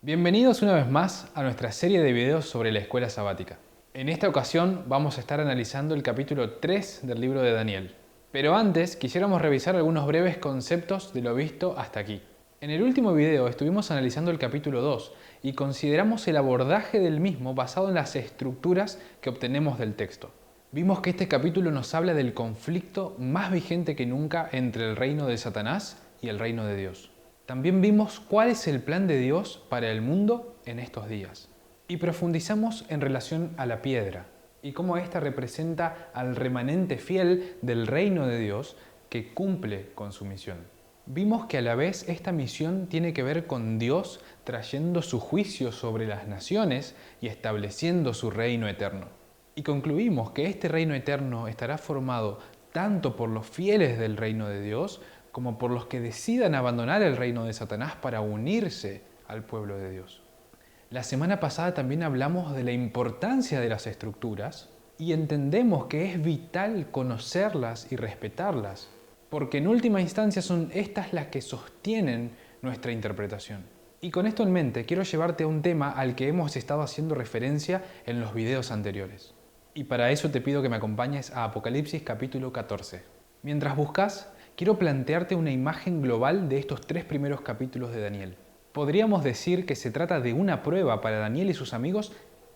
Bienvenidos una vez más a nuestra serie de videos sobre la escuela sabática. En esta ocasión vamos a estar analizando el capítulo 3 del libro de Daniel. Pero antes quisiéramos revisar algunos breves conceptos de lo visto hasta aquí. En el último video estuvimos analizando el capítulo 2 y consideramos el abordaje del mismo basado en las estructuras que obtenemos del texto. Vimos que este capítulo nos habla del conflicto más vigente que nunca entre el reino de Satanás y el reino de Dios. También vimos cuál es el plan de Dios para el mundo en estos días. Y profundizamos en relación a la piedra y cómo ésta representa al remanente fiel del reino de Dios que cumple con su misión. Vimos que a la vez esta misión tiene que ver con Dios trayendo su juicio sobre las naciones y estableciendo su reino eterno. Y concluimos que este reino eterno estará formado tanto por los fieles del reino de Dios como por los que decidan abandonar el reino de Satanás para unirse al pueblo de Dios. La semana pasada también hablamos de la importancia de las estructuras y entendemos que es vital conocerlas y respetarlas, porque en última instancia son estas las que sostienen nuestra interpretación. Y con esto en mente quiero llevarte a un tema al que hemos estado haciendo referencia en los videos anteriores. Y para eso te pido que me acompañes a Apocalipsis capítulo 14. Mientras buscas, quiero plantearte una imagen global de estos 3 primeros capítulos de Daniel. Podríamos decir que se trata de una prueba para Daniel y sus amigos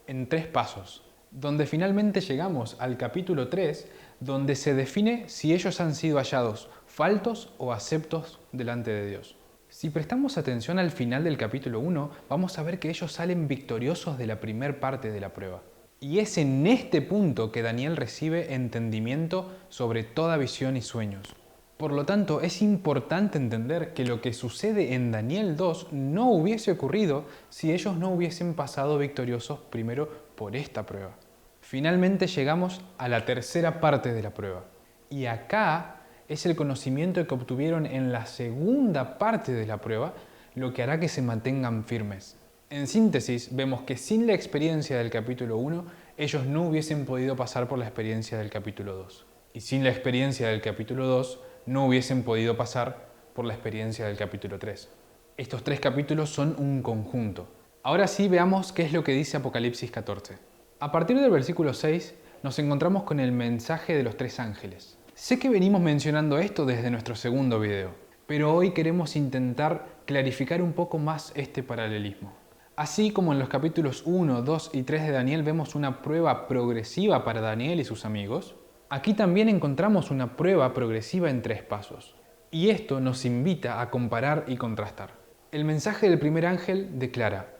en 3 pasos, donde finalmente llegamos al capítulo 3, donde se define si ellos han sido hallados faltos o aceptos delante de Dios. Si prestamos atención al final del capítulo 1, vamos a ver que ellos salen victoriosos de la primer parte de la prueba. Y es en este punto que Daniel recibe entendimiento sobre toda visión y sueños. Por lo tanto, es importante entender que lo que sucede en Daniel 2 no hubiese ocurrido si ellos no hubiesen pasado victoriosos primero por esta prueba. Finalmente llegamos a la tercera parte de la prueba. Y acá es el conocimiento que obtuvieron en la segunda parte de la prueba lo que hará que se mantengan firmes. En síntesis, vemos que sin la experiencia del capítulo 1, ellos no hubiesen podido pasar por la experiencia del capítulo 2. Y sin la experiencia del capítulo 2, no hubiesen podido pasar por la experiencia del capítulo 3. Estos 3 capítulos son un conjunto. Ahora sí veamos qué es lo que dice Apocalipsis 14. A partir del versículo 6 nos encontramos con el mensaje de los 3 ángeles. Sé que venimos mencionando esto desde nuestro segundo video, pero hoy queremos intentar clarificar un poco más este paralelismo. Así como en los capítulos 1, 2 y 3 de Daniel vemos una prueba progresiva para Daniel y sus amigos, aquí también encontramos una prueba progresiva en 3 pasos. Y esto nos invita a comparar y contrastar. El mensaje del primer ángel declara: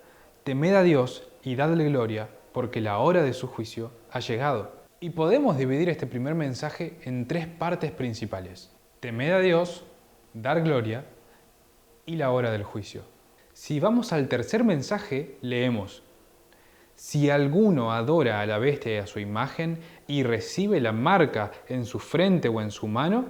temed a Dios y dadle gloria, porque la hora de su juicio ha llegado. Y podemos dividir este primer mensaje en 3 partes principales: temed a Dios, dar gloria y la hora del juicio. Si vamos al tercer mensaje, leemos: si alguno adora a la bestia y a su imagen y recibe la marca en su frente o en su mano,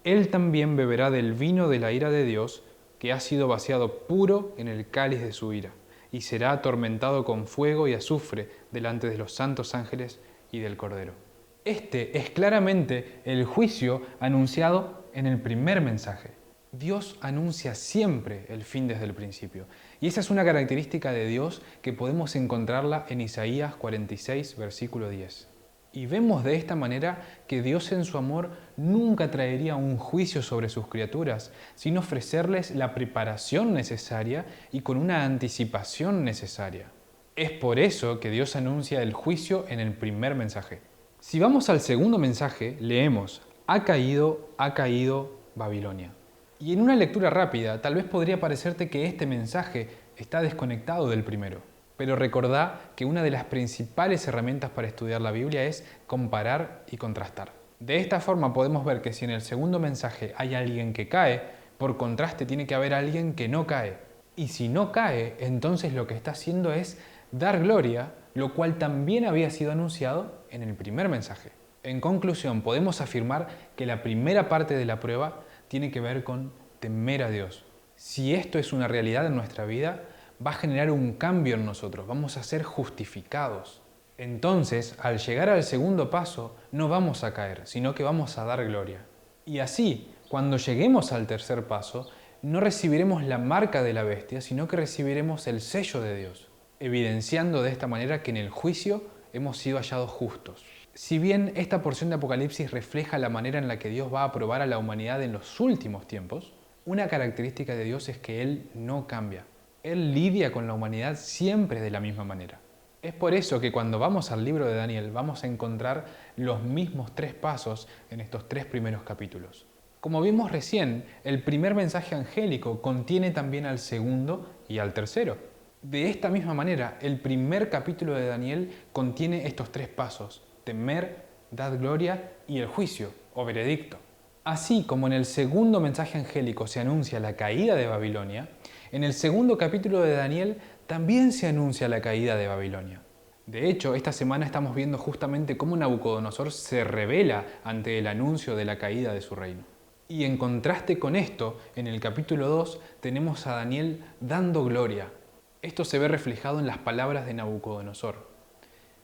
él también beberá del vino de la ira de Dios, que ha sido vaciado puro en el cáliz de su ira, y será atormentado con fuego y azufre delante de los santos ángeles y del Cordero. Este es claramente el juicio anunciado en el primer mensaje. Dios anuncia siempre el fin desde el principio. Y esa es una característica de Dios que podemos encontrarla en Isaías 46, versículo 10. Y vemos de esta manera que Dios en su amor nunca traería un juicio sobre sus criaturas, sino ofrecerles la preparación necesaria y con una anticipación necesaria. Es por eso que Dios anuncia el juicio en el primer mensaje. Si vamos al segundo mensaje, leemos: ha caído Babilonia. Y en una lectura rápida, tal vez podría parecerte que este mensaje está desconectado del primero. Pero recordá que una de las principales herramientas para estudiar la Biblia es comparar y contrastar. De esta forma podemos ver que si en el segundo mensaje hay alguien que cae, por contraste tiene que haber alguien que no cae. Y si no cae, entonces lo que está haciendo es dar gloria, lo cual también había sido anunciado en el primer mensaje. En conclusión, podemos afirmar que la primera parte de la prueba tiene que ver con temer a Dios. Si esto es una realidad en nuestra vida, va a generar un cambio en nosotros, vamos a ser justificados. Entonces, al llegar al segundo paso, no vamos a caer, sino que vamos a dar gloria. Y así, cuando lleguemos al tercer paso, no recibiremos la marca de la bestia, sino que recibiremos el sello de Dios, evidenciando de esta manera que en el juicio hemos sido hallados justos. Si bien esta porción de Apocalipsis refleja la manera en la que Dios va a probar a la humanidad en los últimos tiempos, una característica de Dios es que Él no cambia. Él lidia con la humanidad siempre de la misma manera. Es por eso que cuando vamos al libro de Daniel vamos a encontrar los mismos 3 pasos en estos 3 primeros capítulos. Como vimos recién, el primer mensaje angélico contiene también al segundo y al tercero. De esta misma manera, el primer capítulo de Daniel contiene estos 3 pasos: temer, dad gloria y el juicio o veredicto. Así como en el segundo mensaje angélico se anuncia la caída de Babilonia, en el segundo capítulo de Daniel también se anuncia la caída de Babilonia. De hecho, esta semana estamos viendo justamente cómo Nabucodonosor se revela ante el anuncio de la caída de su reino. Y en contraste con esto, en el capítulo 2 tenemos a Daniel dando gloria. Esto se ve reflejado en las palabras de Nabucodonosor.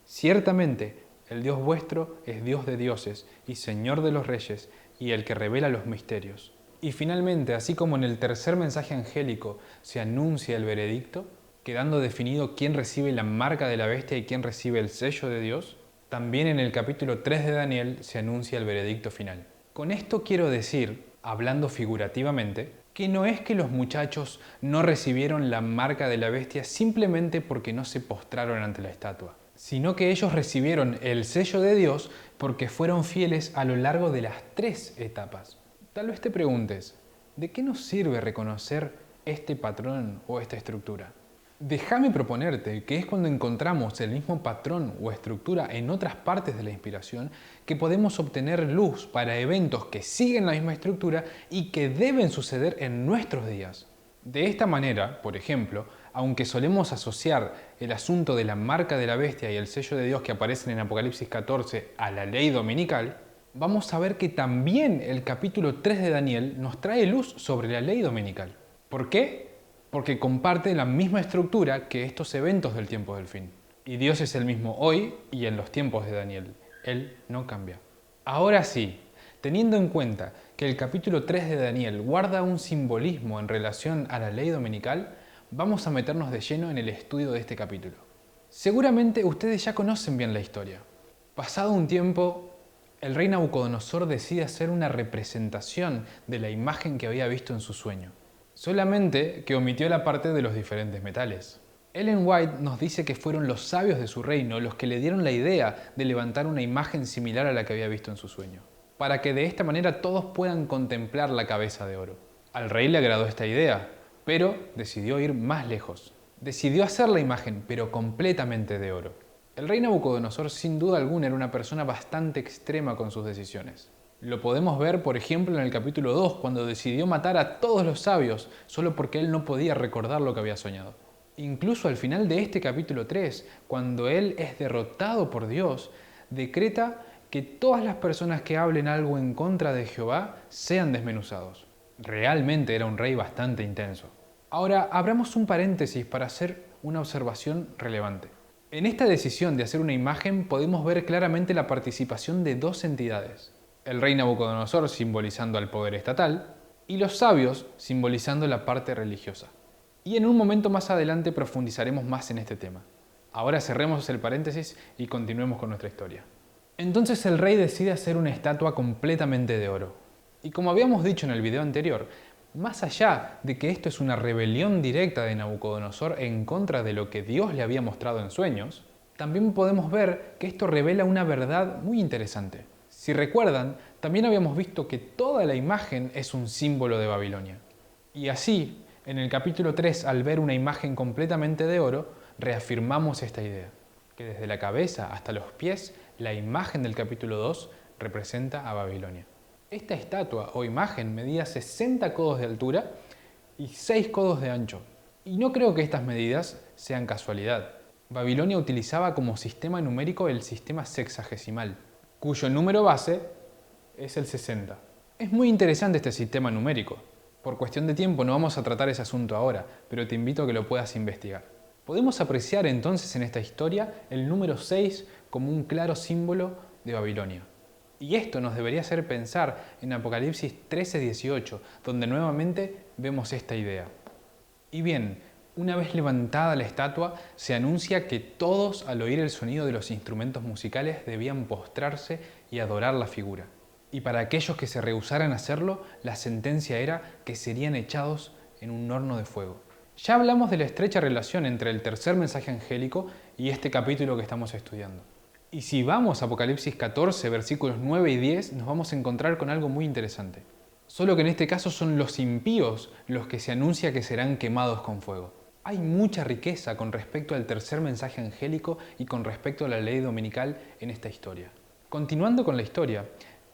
Ciertamente, el Dios vuestro es Dios de dioses y Señor de los reyes y el que revela los misterios. Y finalmente, así como en el tercer mensaje angélico se anuncia el veredicto, quedando definido quién recibe la marca de la bestia y quién recibe el sello de Dios, también en el capítulo 3 de Daniel se anuncia el veredicto final. Con esto quiero decir, hablando figurativamente, que no es que los muchachos no recibieron la marca de la bestia simplemente porque no se postraron ante la estatua, sino que ellos recibieron el sello de Dios porque fueron fieles a lo largo de las 3 etapas. Tal vez te preguntes, ¿de qué nos sirve reconocer este patrón o esta estructura? Déjame proponerte que es cuando encontramos el mismo patrón o estructura en otras partes de la inspiración que podemos obtener luz para eventos que siguen la misma estructura y que deben suceder en nuestros días. De esta manera, por ejemplo, aunque solemos asociar el asunto de la marca de la bestia y el sello de Dios que aparecen en Apocalipsis 14 a la ley dominical, vamos a ver que también el capítulo 3 de Daniel nos trae luz sobre la ley dominical. ¿Por qué? Porque comparte la misma estructura que estos eventos del tiempo del fin. Y Dios es el mismo hoy y en los tiempos de Daniel. Él no cambia. Ahora sí, teniendo en cuenta que el capítulo 3 de Daniel guarda un simbolismo en relación a la ley dominical, vamos a meternos de lleno en el estudio de este capítulo. Seguramente ustedes ya conocen bien la historia. Pasado un tiempo, el rey Nabucodonosor decide hacer una representación de la imagen que había visto en su sueño. Solamente que omitió la parte de los diferentes metales. Ellen White nos dice que fueron los sabios de su reino los que le dieron la idea de levantar una imagen similar a la que había visto en su sueño, para que de esta manera todos puedan contemplar la cabeza de oro. Al rey le agradó esta idea, pero decidió ir más lejos. Decidió hacer la imagen, pero completamente de oro. El rey Nabucodonosor sin duda alguna era una persona bastante extrema con sus decisiones. Lo podemos ver, por ejemplo, en el capítulo 2, cuando decidió matar a todos los sabios solo porque él no podía recordar lo que había soñado. Incluso al final de este capítulo 3, cuando él es derrotado por Dios, decreta que todas las personas que hablen algo en contra de Jehová sean desmenuzados. Realmente era un rey bastante intenso. Ahora, abramos un paréntesis para hacer una observación relevante. En esta decisión de hacer una imagen podemos ver claramente la participación de 2 entidades. El rey Nabucodonosor simbolizando al poder estatal y los sabios simbolizando la parte religiosa. Y en un momento más adelante profundizaremos más en este tema. Ahora cerremos el paréntesis y continuemos con nuestra historia. Entonces el rey decide hacer una estatua completamente de oro. Y como habíamos dicho en el video anterior, más allá de que esto es una rebelión directa de Nabucodonosor en contra de lo que Dios le había mostrado en sueños, también podemos ver que esto revela una verdad muy interesante. Si recuerdan, también habíamos visto que toda la imagen es un símbolo de Babilonia. Y así, en el capítulo 3, al ver una imagen completamente de oro, reafirmamos esta idea, que desde la cabeza hasta los pies, la imagen del capítulo 2 representa a Babilonia. Esta estatua o imagen medía 60 codos de altura y 6 codos de ancho. Y no creo que estas medidas sean casualidad. Babilonia utilizaba como sistema numérico el sistema sexagesimal, cuyo número base es el 60. Es muy interesante este sistema numérico. Por cuestión de tiempo no vamos a tratar ese asunto ahora, pero te invito a que lo puedas investigar. Podemos apreciar entonces en esta historia el número 6 como un claro símbolo de Babilonia. Y esto nos debería hacer pensar en Apocalipsis 13:18, donde nuevamente vemos esta idea. Y bien, una vez levantada la estatua, se anuncia que todos, al oír el sonido de los instrumentos musicales, debían postrarse y adorar la figura. Y para aquellos que se rehusaran a hacerlo, la sentencia era que serían echados en un horno de fuego. Ya hablamos de la estrecha relación entre el tercer mensaje angélico y este capítulo que estamos estudiando. Y si vamos a Apocalipsis 14, versículos 9 y 10, nos vamos a encontrar con algo muy interesante. Solo que en este caso son los impíos los que se anuncia que serán quemados con fuego. Hay mucha riqueza con respecto al tercer mensaje angélico y con respecto a la ley dominical en esta historia. Continuando con la historia,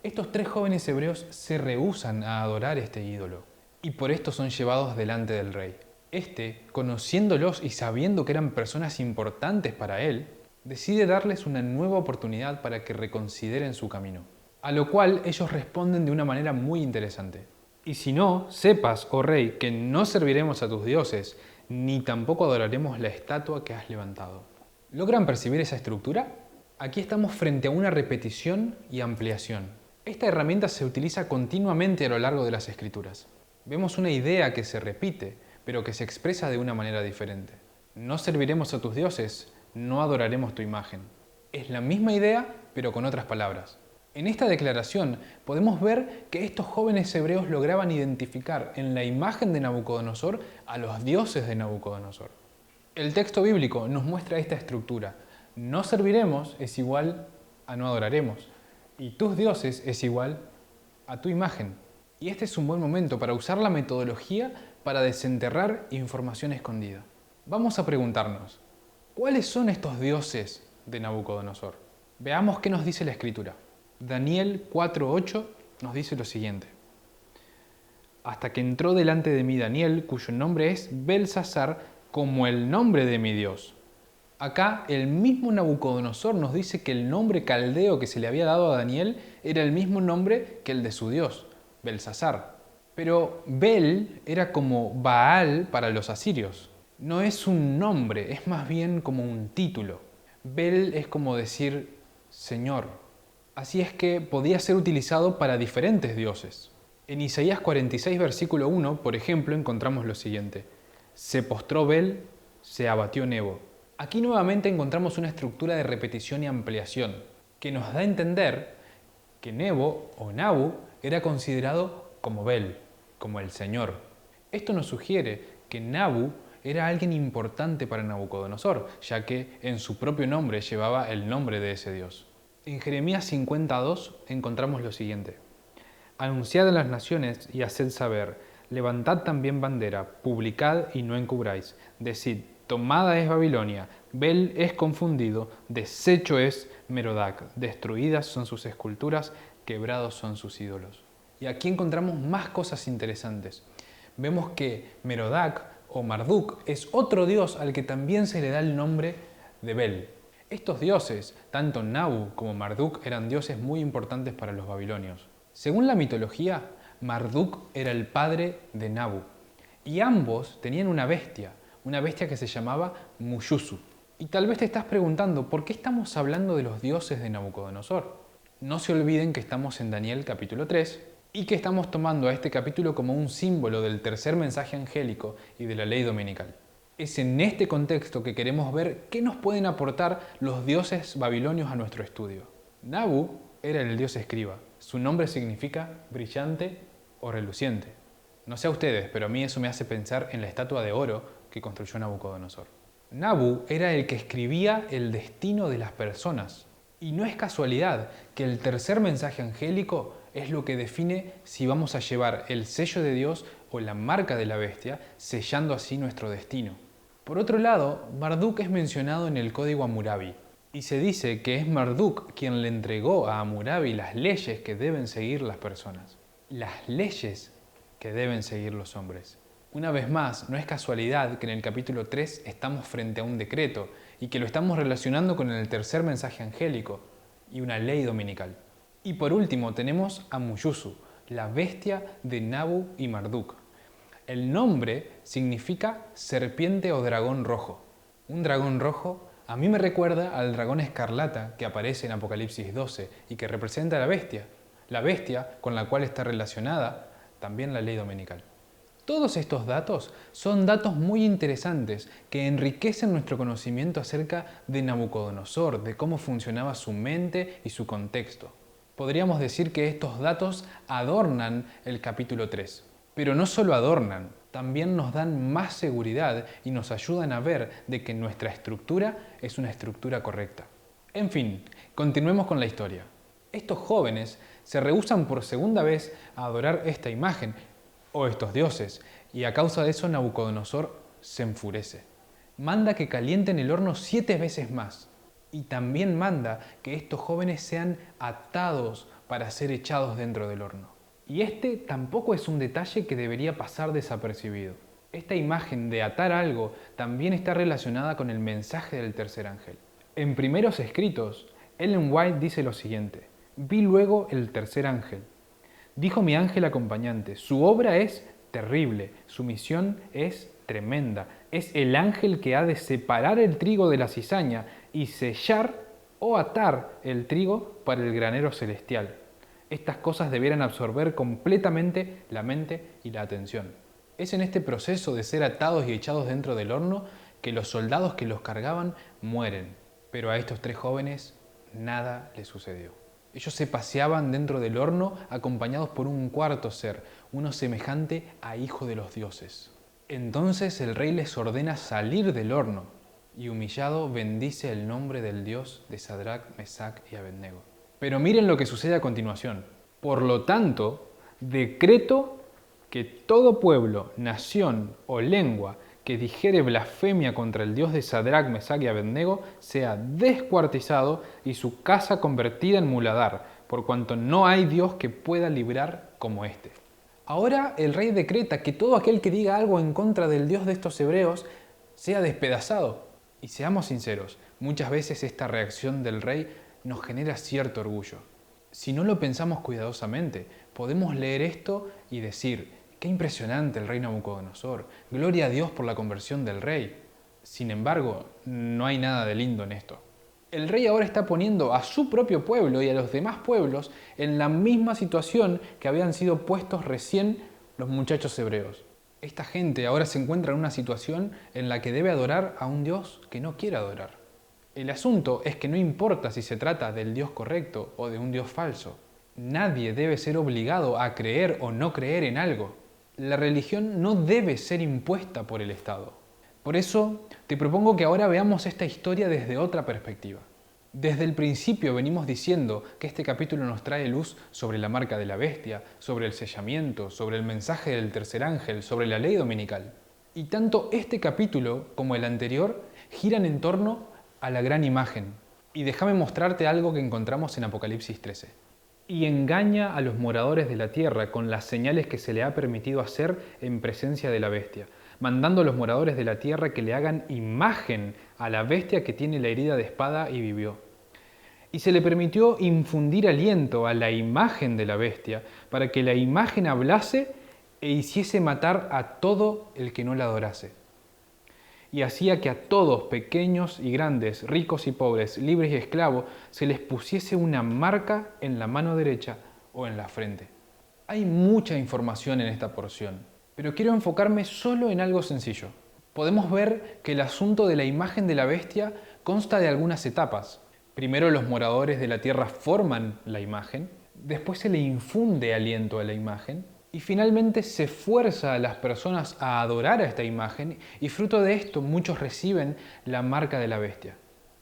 estos tres jóvenes hebreos se rehúsan a adorar este ídolo y por esto son llevados delante del rey. Este, conociéndolos y sabiendo que eran personas importantes para él, decide darles una nueva oportunidad para que reconsideren su camino. A lo cual ellos responden de una manera muy interesante. Y si no, sepas, oh rey, que no serviremos a tus dioses, ni tampoco adoraremos la estatua que has levantado. ¿Logran percibir esa estructura? Aquí estamos frente a una repetición y ampliación. Esta herramienta se utiliza continuamente a lo largo de las Escrituras. Vemos una idea que se repite, pero que se expresa de una manera diferente. No serviremos a tus dioses, no adoraremos tu imagen. Es la misma idea, pero con otras palabras. En esta declaración podemos ver que estos jóvenes hebreos lograban identificar en la imagen de Nabucodonosor a los dioses de Nabucodonosor. El texto bíblico nos muestra esta estructura. No serviremos es igual a no adoraremos. Y tus dioses es igual a tu imagen. Y este es un buen momento para usar la metodología para desenterrar información escondida. Vamos a preguntarnos, ¿cuáles son estos dioses de Nabucodonosor? Veamos qué nos dice la Escritura. Daniel 4:8 nos dice lo siguiente. Hasta que entró delante de mí Daniel, cuyo nombre es Belsasar, como el nombre de mi Dios. Acá el mismo Nabucodonosor nos dice que el nombre caldeo que se le había dado a Daniel era el mismo nombre que el de su Dios, Belsasar. Pero Bel era como Baal para los asirios. No es un nombre, es más bien como un título. Bel es como decir Señor. Así es que podía ser utilizado para diferentes dioses. En Isaías 46, versículo 1, por ejemplo, encontramos lo siguiente. Se postró Bel, se abatió Nebo. Aquí nuevamente encontramos una estructura de repetición y ampliación, que nos da a entender que Nebo o Nabu era considerado como Bel, como el Señor. Esto nos sugiere que Nabu era alguien importante para Nabucodonosor, ya que en su propio nombre llevaba el nombre de ese Dios. En Jeremías 52 encontramos lo siguiente. Anunciad en las naciones y haced saber, levantad también bandera, publicad y no encubráis. Decid, tomada es Babilonia, Bel es confundido, deshecho es Merodac, destruidas son sus esculturas, quebrados son sus ídolos. Y aquí encontramos más cosas interesantes. Vemos que Merodac o Marduk es otro dios al que también se le da el nombre de Bel. Estos dioses, tanto Nabu como Marduk, eran dioses muy importantes para los babilonios. Según la mitología, Marduk era el padre de Nabu, y ambos tenían una bestia que se llamaba Muyusu. Y tal vez te estás preguntando, ¿por qué estamos hablando de los dioses de Nabucodonosor? No se olviden que estamos en Daniel capítulo 3 y que estamos tomando a este capítulo como un símbolo del tercer mensaje angélico y de la ley dominical. Es en este contexto que queremos ver qué nos pueden aportar los dioses babilonios a nuestro estudio. Nabu era el dios escriba. Su nombre significa brillante o reluciente. No sé a ustedes, pero a mí eso me hace pensar en la estatua de oro que construyó Nabucodonosor. Nabu era el que escribía el destino de las personas. Y no es casualidad que el tercer mensaje angélico es lo que define si vamos a llevar el sello de Dios o la marca de la bestia, sellando así nuestro destino. Por otro lado, Marduk es mencionado en el código Hammurabi, y se dice que es Marduk quien le entregó a Hammurabi las leyes que deben seguir las personas. Las leyes que deben seguir los hombres. Una vez más, no es casualidad que en el capítulo 3 estamos frente a un decreto y que lo estamos relacionando con el tercer mensaje angélico y una ley dominical. Y por último tenemos a Muyusu, la bestia de Nabu y Marduk. El nombre significa serpiente o dragón rojo. Un dragón rojo A mí me recuerda al dragón escarlata que aparece en Apocalipsis 12 y que representa a la bestia con la cual está relacionada también la ley dominical. Todos estos datos son datos muy interesantes que enriquecen nuestro conocimiento acerca de Nabucodonosor, de cómo funcionaba su mente y su contexto. Podríamos decir que estos datos adornan el capítulo 3, pero no solo adornan, también nos dan más seguridad y nos ayudan a ver de que nuestra estructura es una estructura correcta. En fin, continuemos con la historia. Estos jóvenes se rehúsan por segunda vez a adorar esta imagen o estos dioses, y a causa de eso Nabucodonosor se enfurece. Manda que calienten el horno 7 veces más, y también manda que estos jóvenes sean atados para ser echados dentro del horno. Y este tampoco es un detalle que debería pasar desapercibido. Esta imagen de atar algo también está relacionada con el mensaje del tercer ángel. En Primeros Escritos, Ellen White dice lo siguiente: vi luego el tercer ángel. Dijo mi ángel acompañante, su obra es terrible, su misión es tremenda. Es el ángel que ha de separar el trigo de la cizaña y sellar o atar el trigo para el granero celestial. Estas cosas debieran absorber completamente la mente y la atención. Es en este proceso de ser atados y echados dentro del horno que los soldados que los cargaban mueren. Pero a estos 3 jóvenes nada les sucedió. Ellos se paseaban dentro del horno acompañados por un cuarto ser, uno semejante a hijo de los dioses. Entonces el rey les ordena salir del horno y humillado bendice el nombre del Dios de Sadrac, Mesac y Abednego. Pero miren lo que sucede a continuación. Por lo tanto, decreto que todo pueblo, nación o lengua que dijere blasfemia contra el Dios de Sadrac, Mesac y Abednego sea descuartizado y su casa convertida en muladar, por cuanto no hay Dios que pueda librar como este. Ahora el rey decreta que todo aquel que diga algo en contra del Dios de estos hebreos sea despedazado. Y seamos sinceros, muchas veces esta reacción del rey nos genera cierto orgullo. Si no lo pensamos cuidadosamente, podemos leer esto y decir: ¡qué impresionante el rey Nabucodonosor! ¡Gloria a Dios por la conversión del rey! Sin embargo, no hay nada de lindo en esto. El rey ahora está poniendo a su propio pueblo y a los demás pueblos en la misma situación que habían sido puestos recién los muchachos hebreos. Esta gente ahora se encuentra en una situación en la que debe adorar a un Dios que no quiere adorar. El asunto es que no importa si se trata del Dios correcto o de un Dios falso. Nadie debe ser obligado a creer o no creer en algo. La religión no debe ser impuesta por el Estado. Por eso, te propongo que ahora veamos esta historia desde otra perspectiva. Desde el principio venimos diciendo que este capítulo nos trae luz sobre la marca de la bestia, sobre el sellamiento, sobre el mensaje del tercer ángel, sobre la ley dominical. Y tanto este capítulo como el anterior giran en torno a la gran imagen. Y déjame mostrarte algo que encontramos en Apocalipsis 13. Y engaña a los moradores de la tierra con las señales que se le ha permitido hacer en presencia de la bestia, mandando a los moradores de la tierra que le hagan imagen a la bestia que tiene la herida de espada y vivió. Y se le permitió infundir aliento a la imagen de la bestia, para que la imagen hablase e hiciese matar a todo el que no la adorase. Y hacía que a todos, pequeños y grandes, ricos y pobres, libres y esclavos, se les pusiese una marca en la mano derecha o en la frente. Hay mucha información en esta porción, pero quiero enfocarme solo en algo sencillo. Podemos ver que el asunto de la imagen de la bestia consta de algunas etapas. Primero los moradores de la tierra forman la imagen, después se le infunde aliento a la imagen, y finalmente se fuerza a las personas a adorar a esta imagen y fruto de esto muchos reciben la marca de la bestia.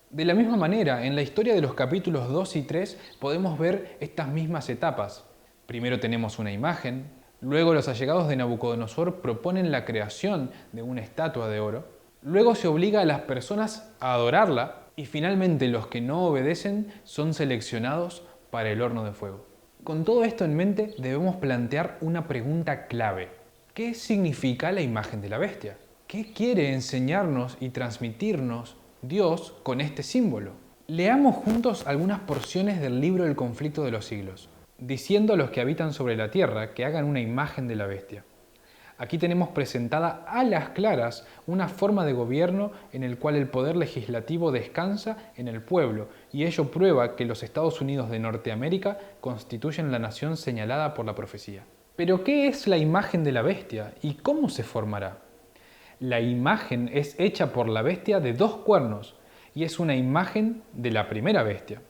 De la misma manera, en la historia de los capítulos 2 y 3 podemos ver estas mismas etapas. Primero tenemos una imagen, luego los allegados de Nabucodonosor proponen la creación de una estatua de oro, luego se obliga a las personas a adorarla y finalmente los que no obedecen son seleccionados para el horno de fuego. Con todo esto en mente debemos plantear una pregunta clave. ¿Qué significa la imagen de la bestia? ¿Qué quiere enseñarnos y transmitirnos Dios con este símbolo? Leamos juntos algunas porciones del libro del conflicto de los siglos, diciendo a los que habitan sobre la tierra que hagan una imagen de la bestia. Aquí tenemos presentada a las claras una forma de gobierno en el cual el poder legislativo descansa en el pueblo, y ello prueba que los Estados Unidos de Norteamérica constituyen la nación señalada por la profecía. Pero, ¿qué es la imagen de la bestia y cómo se formará? La imagen es hecha por la bestia de 2 cuernos y es una imagen de la primera bestia.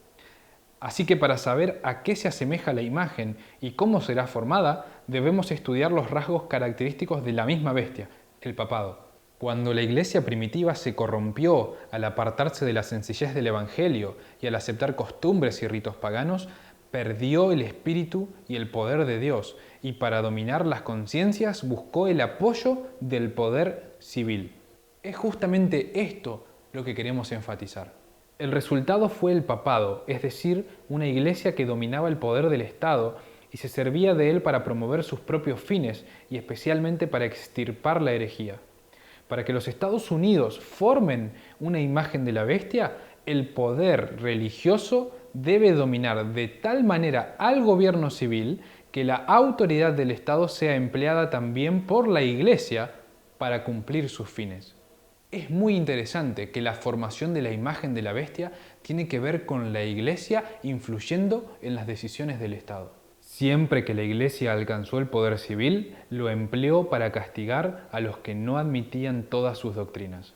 Así que para saber a qué se asemeja la imagen y cómo será formada, debemos estudiar los rasgos característicos de la misma bestia, el papado. Cuando la iglesia primitiva se corrompió al apartarse de la sencillez del Evangelio y al aceptar costumbres y ritos paganos, perdió el espíritu y el poder de Dios, y para dominar las conciencias buscó el apoyo del poder civil. Es justamente esto lo que queremos enfatizar. El resultado fue el papado, es decir, una iglesia que dominaba el poder del Estado y se servía de él para promover sus propios fines y especialmente para extirpar la herejía. Para que los Estados Unidos formen una imagen de la bestia, el poder religioso debe dominar de tal manera al gobierno civil que la autoridad del Estado sea empleada también por la iglesia para cumplir sus fines. Es muy interesante que la formación de la imagen de la bestia tiene que ver con la iglesia influyendo en las decisiones del Estado. Siempre que la iglesia alcanzó el poder civil, lo empleó para castigar a los que no admitían todas sus doctrinas.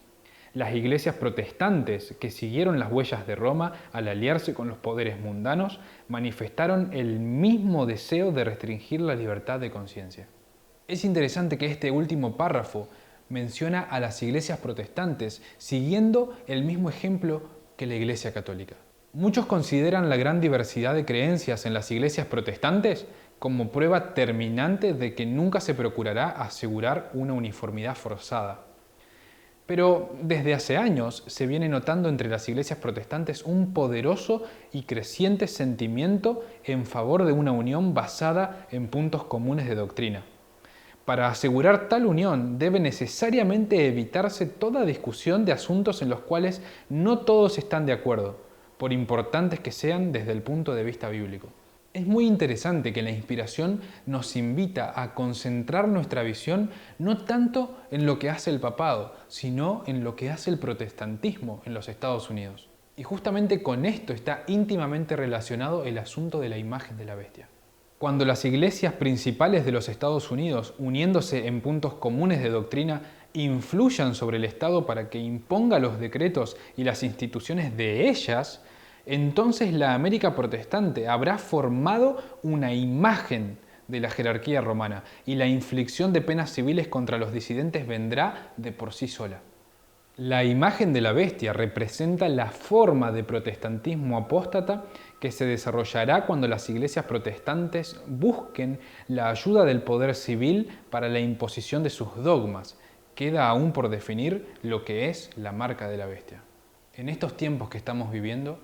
Las iglesias protestantes que siguieron las huellas de Roma al aliarse con los poderes mundanos manifestaron el mismo deseo de restringir la libertad de conciencia. Es interesante que este último párrafo menciona a las iglesias protestantes, siguiendo el mismo ejemplo que la Iglesia Católica. Muchos consideran la gran diversidad de creencias en las iglesias protestantes como prueba terminante de que nunca se procurará asegurar una uniformidad forzada. Pero desde hace años se viene notando entre las iglesias protestantes un poderoso y creciente sentimiento en favor de una unión basada en puntos comunes de doctrina. Para asegurar tal unión debe necesariamente evitarse toda discusión de asuntos en los cuales no todos están de acuerdo, por importantes que sean desde el punto de vista bíblico. Es muy interesante que la inspiración nos invita a concentrar nuestra visión no tanto en lo que hace el papado, sino en lo que hace el protestantismo en los Estados Unidos. Y justamente con esto está íntimamente relacionado el asunto de la imagen de la bestia. Cuando las iglesias principales de los Estados Unidos, uniéndose en puntos comunes de doctrina, influyan sobre el Estado para que imponga los decretos y las instituciones de ellas, entonces la América protestante habrá formado una imagen de la jerarquía romana y la inflicción de penas civiles contra los disidentes vendrá de por sí sola. La imagen de la bestia representa la forma de protestantismo apóstata que se desarrollará cuando las iglesias protestantes busquen la ayuda del poder civil para la imposición de sus dogmas. Queda aún por definir lo que es la marca de la bestia. En estos tiempos que estamos viviendo,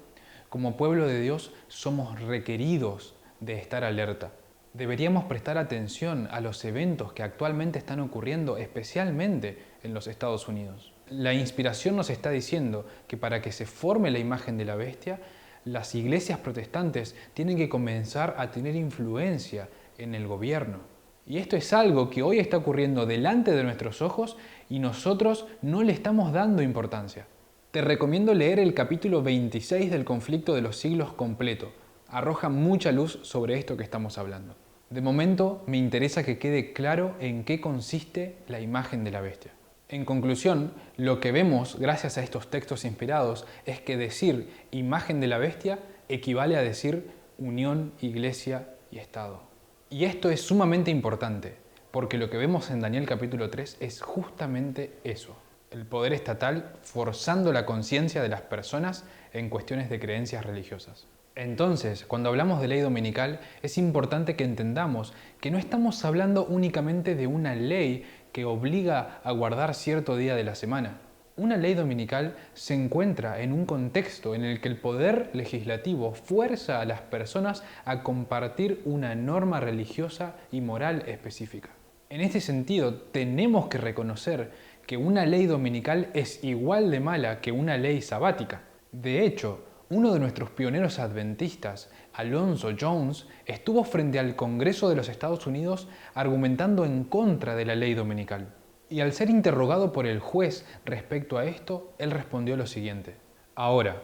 como pueblo de Dios somos requeridos de estar alerta. Deberíamos prestar atención a los eventos que actualmente están ocurriendo, especialmente en los Estados Unidos. La inspiración nos está diciendo que para que se forme la imagen de la bestia, las iglesias protestantes tienen que comenzar a tener influencia en el gobierno. Y esto es algo que hoy está ocurriendo delante de nuestros ojos y nosotros no le estamos dando importancia. Te recomiendo leer el capítulo 26 del Conflicto de los Siglos completo. Arroja mucha luz sobre esto que estamos hablando. De momento, me interesa que quede claro en qué consiste la imagen de la bestia. En conclusión, lo que vemos gracias a estos textos inspirados es que decir imagen de la bestia equivale a decir unión, iglesia y Estado. Y esto es sumamente importante, porque lo que vemos en Daniel capítulo 3 es justamente eso. El poder estatal forzando la conciencia de las personas en cuestiones de creencias religiosas. Entonces, cuando hablamos de ley dominical, es importante que entendamos que no estamos hablando únicamente de una ley que obliga a guardar cierto día de la semana. Una ley dominical se encuentra en un contexto en el que el poder legislativo fuerza a las personas a compartir una norma religiosa y moral específica. En este sentido, tenemos que reconocer que una ley dominical es igual de mala que una ley sabática. De hecho, uno de nuestros pioneros adventistas Alonzo Jones, estuvo frente al Congreso de los Estados Unidos argumentando en contra de la ley dominical. Y al ser interrogado por el juez respecto a esto, él respondió lo siguiente: Ahora,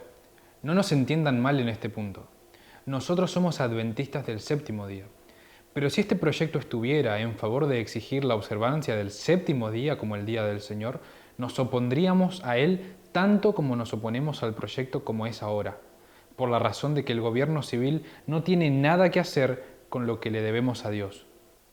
no nos entiendan mal en este punto. Nosotros somos adventistas del séptimo día. Pero si este proyecto estuviera en favor de exigir la observancia del séptimo día como el día del Señor, nos opondríamos a él tanto como nos oponemos al proyecto como es ahora, por la razón de que el gobierno civil no tiene nada que hacer con lo que le debemos a Dios.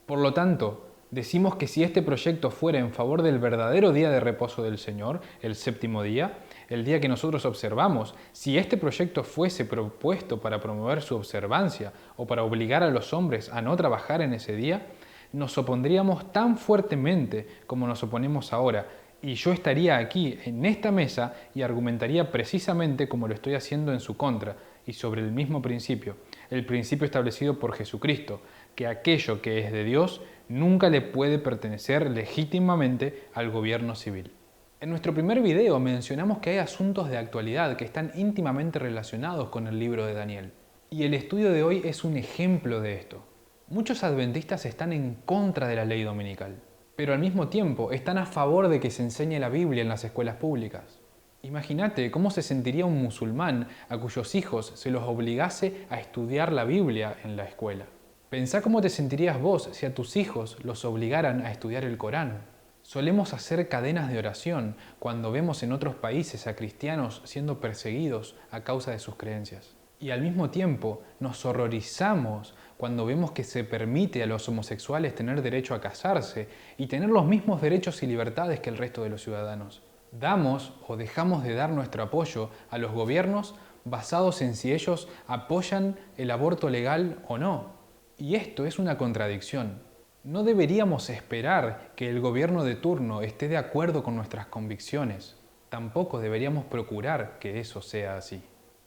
Por lo tanto, decimos que si este proyecto fuera en favor del verdadero día de reposo del Señor, el séptimo día, el día que nosotros observamos, si este proyecto fuese propuesto para promover su observancia o para obligar a los hombres a no trabajar en ese día, nos opondríamos tan fuertemente como nos oponemos ahora, y yo estaría aquí en esta mesa y argumentaría precisamente como lo estoy haciendo en su contra y sobre el mismo principio, el principio establecido por Jesucristo, que aquello que es de Dios nunca le puede pertenecer legítimamente al gobierno civil. En nuestro primer video mencionamos que hay asuntos de actualidad que están íntimamente relacionados con el libro de Daniel. Y el estudio de hoy es un ejemplo de esto. Muchos adventistas están en contra de la ley dominical, pero al mismo tiempo están a favor de que se enseñe la Biblia en las escuelas públicas. Imagínate cómo se sentiría un musulmán a cuyos hijos se los obligase a estudiar la Biblia en la escuela. Pensá cómo te sentirías vos si a tus hijos los obligaran a estudiar el Corán. Solemos hacer cadenas de oración cuando vemos en otros países a cristianos siendo perseguidos a causa de sus creencias. Y al mismo tiempo nos horrorizamos cuando vemos que se permite a los homosexuales tener derecho a casarse y tener los mismos derechos y libertades que el resto de los ciudadanos. Damos o dejamos de dar nuestro apoyo a los gobiernos basados en si ellos apoyan el aborto legal o no. Y esto es una contradicción. No deberíamos esperar que el gobierno de turno esté de acuerdo con nuestras convicciones. Tampoco deberíamos procurar que eso sea así,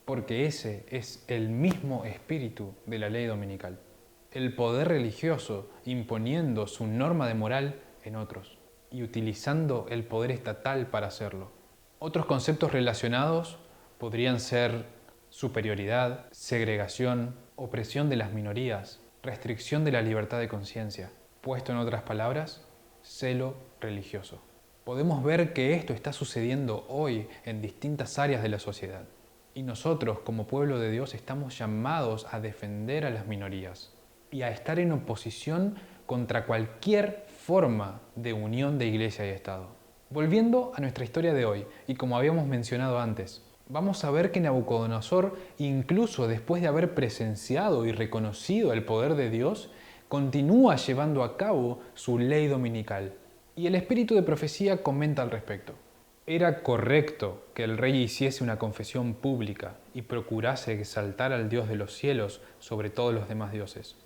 porque ese es el mismo espíritu de la ley dominical. El poder religioso imponiendo su norma de moral en otros y utilizando el poder estatal para hacerlo. Otros conceptos relacionados podrían ser superioridad, segregación, opresión de las minorías, restricción de la libertad de conciencia. Puesto en otras palabras, celo religioso. Podemos ver que esto está sucediendo hoy en distintas áreas de la sociedad. Y nosotros, como pueblo de Dios, estamos llamados a defender a las minorías y a estar en oposición contra cualquier forma de unión de iglesia y Estado. Volviendo a nuestra historia de hoy, y como habíamos mencionado antes, vamos a ver que Nabucodonosor, incluso después de haber presenciado y reconocido el poder de Dios, continúa llevando a cabo su ley dominical. Y el espíritu de profecía comenta al respecto. Era correcto que el rey hiciese una confesión pública y procurase exaltar al Dios de los cielos sobre todos los demás dioses.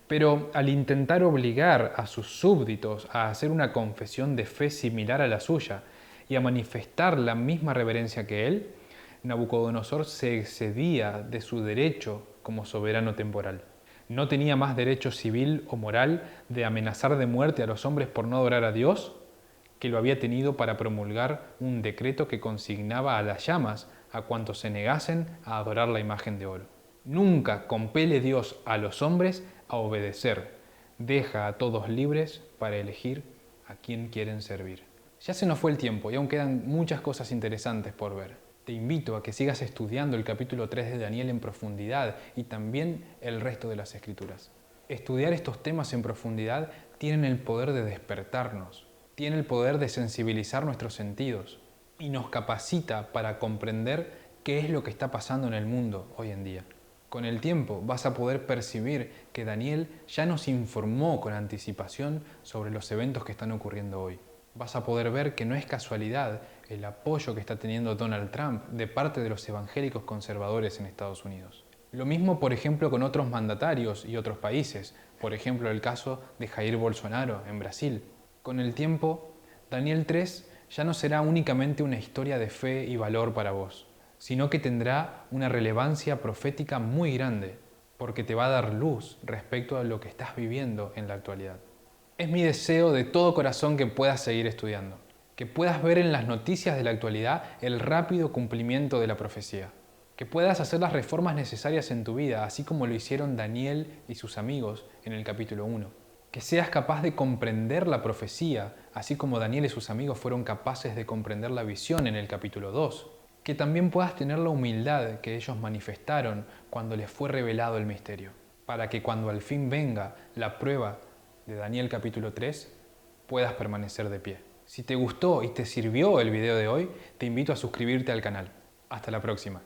Pero al intentar obligar a sus súbditos a hacer una confesión de fe similar a la suya y a manifestar la misma reverencia que él, Nabucodonosor se excedía de su derecho como soberano temporal. ¿No tenía más derecho civil o moral de amenazar de muerte a los hombres por no adorar a Dios que lo había tenido para promulgar un decreto que consignaba a las llamas a cuantos se negasen a adorar la imagen de oro? Nunca compele Dios a los hombres a obedecer. Deja a todos libres para elegir a quién quieren servir. Ya se nos fue el tiempo y aún quedan muchas cosas interesantes por ver. Te invito a que sigas estudiando el capítulo 3 de Daniel en profundidad y también el resto de las Escrituras. Estudiar estos temas en profundidad tienen el poder de despertarnos, tiene el poder de sensibilizar nuestros sentidos y nos capacita para comprender qué es lo que está pasando en el mundo hoy en día. Con el tiempo vas a poder percibir que Daniel ya nos informó con anticipación sobre los eventos que están ocurriendo hoy. Vas a poder ver que no es casualidad el apoyo que está teniendo Donald Trump de parte de los evangélicos conservadores en Estados Unidos. Lo mismo, por ejemplo, con otros mandatarios y otros países, por ejemplo el caso de Jair Bolsonaro en Brasil. Con el tiempo, Daniel 3 ya no será únicamente una historia de fe y valor para vos, sino que tendrá una relevancia profética muy grande, porque te va a dar luz respecto a lo que estás viviendo en la actualidad. Es mi deseo de todo corazón que puedas seguir estudiando, que puedas ver en las noticias de la actualidad el rápido cumplimiento de la profecía, Que puedas hacer las reformas necesarias en tu vida, así como lo hicieron Daniel y sus amigos en el capítulo 1. Que seas capaz de comprender la profecía, así como Daniel y sus amigos fueron capaces de comprender la visión en el capítulo 2. Que también puedas tener la humildad que ellos manifestaron cuando les fue revelado el misterio, para que cuando al fin venga la prueba de Daniel capítulo 3, puedas permanecer de pie. Si te gustó y te sirvió el video de hoy, te invito a suscribirte al canal. Hasta la próxima.